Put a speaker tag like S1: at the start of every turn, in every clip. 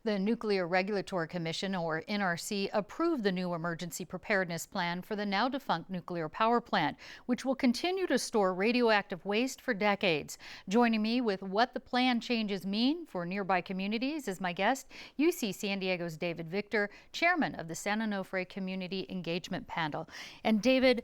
S1: The Nuclear Regulatory Commission, or NRC, approved the new emergency preparedness plan for the now defunct nuclear power plant, which will continue to store radioactive waste for decades. Joining me with what the plan changes mean for nearby communities is my guest, UC San Diego's David Victor, chairman of the San Onofre Community Engagement Panel. And David,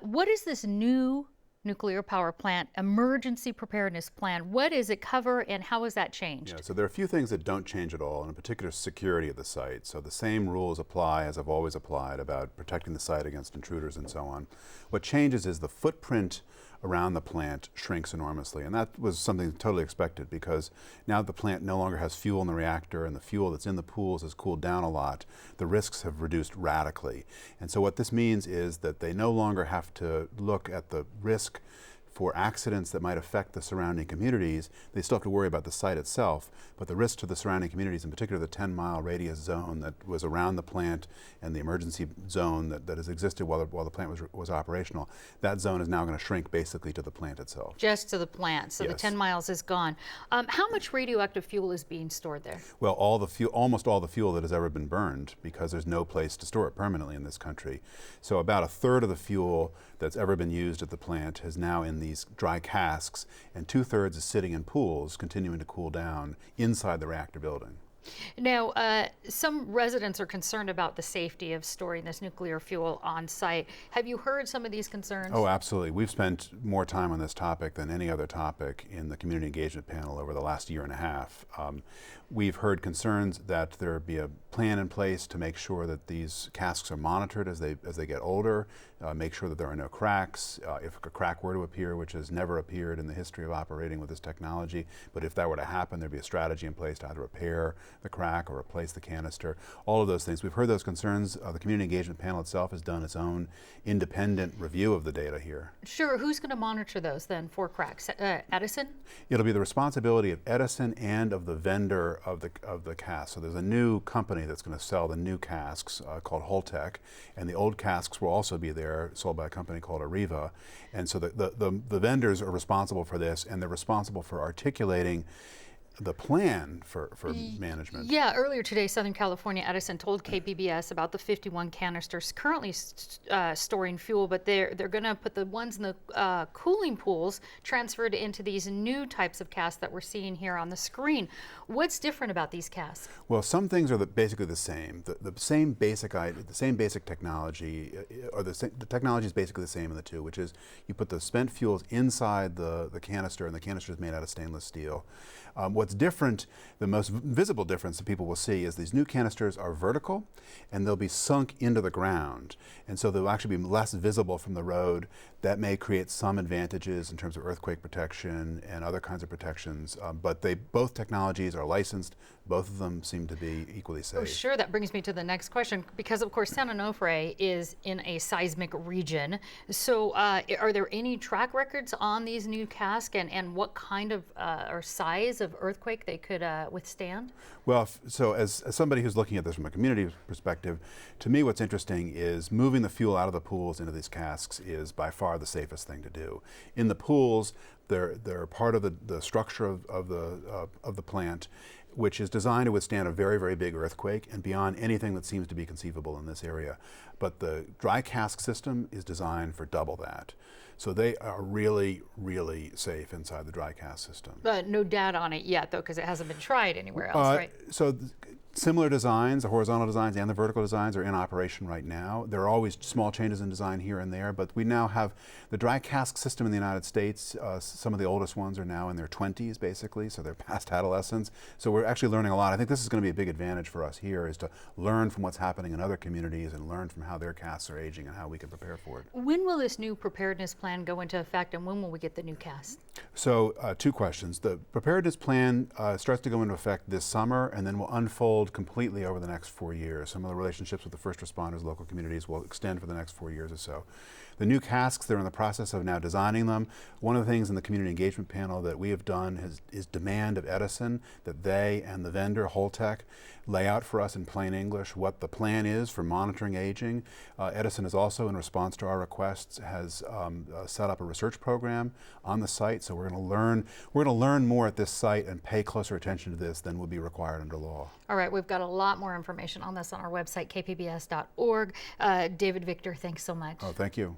S1: what is this new nuclear power plant emergency preparedness plan? What does it cover and how has that changed?
S2: Yeah, so there are a few things that don't change at all, and in particular security of the site. So the same rules apply as have always applied about protecting the site against intruders and so on. What changes is the footprint around the plant shrinks enormously, and that was something totally expected because now the plant no longer has fuel in the reactor and the fuel that's in the pools has cooled down a lot. The risks have reduced radically. And so what this means is that they no longer have to look at the risk for accidents that might affect the surrounding communities. They still have to worry about the site itself, but the risk to the surrounding communities, in particular the 10-mile radius zone that was around the plant and the emergency zone that has existed while the plant was operational, that zone is now going to shrink basically to the plant itself.
S1: Just to the plant, so yes. The 10 miles is gone. How much radioactive fuel is being stored there?
S2: Well, almost all the fuel that has ever been burned, because there's no place to store it permanently in this country. So about a third of the fuel that's ever been used at the plant is now in these dry casks, and 2/3 is sitting in pools, continuing to cool down inside the reactor building.
S1: Now, some residents are concerned about the safety of storing this nuclear fuel on site. Have you heard some of these concerns?
S2: Oh, absolutely. We've spent more time on this topic than any other topic in the community engagement panel over the last year and a half. We've heard concerns that there be a plan in place to make sure that these casks are monitored as they get older, make sure that there are no cracks. If a crack were to appear, which has never appeared in the history of operating with this technology, but if that were to happen, there'd be a strategy in place to either repair the crack or replace the canister, all of those things. We've heard those concerns. The community engagement panel itself has done its own independent review of the data here.
S1: Sure. Who's going to monitor those then for cracks? Edison?
S2: It'll be the responsibility of Edison and of the vendor of the casks. So there's a new company that's going to sell the new casks called Holtec, and the old casks will also be there, sold by a company called Areva. And so the vendors are responsible for this, and they're responsible for articulating the plan for management.
S1: Yeah, earlier today, Southern California Edison told KPBS about the 51 canisters currently storing fuel, but they're going to put the ones in the cooling pools transferred into these new types of casks that we're seeing here on the screen. What's different about these casks?
S2: Well, some things are basically the same. The same basic technology, or the technology is basically the same in the two, which is you put the spent fuels inside the canister, and the canister is made out of stainless steel. What's different, the most visible difference that people will see, is these new canisters are vertical and they'll be sunk into the ground. And so they'll actually be less visible from the road. That may create some advantages in terms of earthquake protection and other kinds of protections. But both technologies are licensed. Both of them seem to be equally safe.
S1: Oh, sure. That brings me to the next question, because of course San Onofre is in a seismic region. So are there any track records on these new casks, and what kind of or size of earthquake they could withstand?
S2: Well, so as somebody who's looking at this from a community perspective, to me what's interesting is moving the fuel out of the pools into these casks is by far the safest thing to do. In the pools, they're part of the structure of the plant, which is designed to withstand a very, very big earthquake and beyond anything that seems to be conceivable in this area. But the dry cask system is designed for double that. So they are really, really safe inside the dry cask system.
S1: But no data on it yet, though, because it hasn't been tried anywhere else, right?
S2: So similar designs, the horizontal designs and the vertical designs, are in operation right now. There are always small changes in design here and there, but we now have the dry cask system in the United States. Some of the oldest ones are now in their 20s, basically, so they're past adolescence. So we're actually learning a lot. I think this is going to be a big advantage for us here, is to learn from what's happening in other communities and learn from how their casks are aging and how we can prepare for it.
S1: When will this new preparedness plan go into effect, and when will we get the new casks?
S2: So two questions. The preparedness plan starts to go into effect this summer and then will unfold completely over the next 4 years. Some of the relationships with the first responders, local communities, will extend for the next 4 years or so. The new casks, they're in the process of now designing them. One of the things in the community engagement panel that we have done is demand of Edison that they and the vendor, Holtec, lay out for us in plain English what the plan is for monitoring aging. Edison has also, in response to our requests, has set up a research program on the site So we're going to learn more at this site and pay closer attention to this than would be required under law.
S1: All right, we've got a lot more information on this on our website, kpbs.org. David Victor, thanks so much.
S2: Oh, thank you.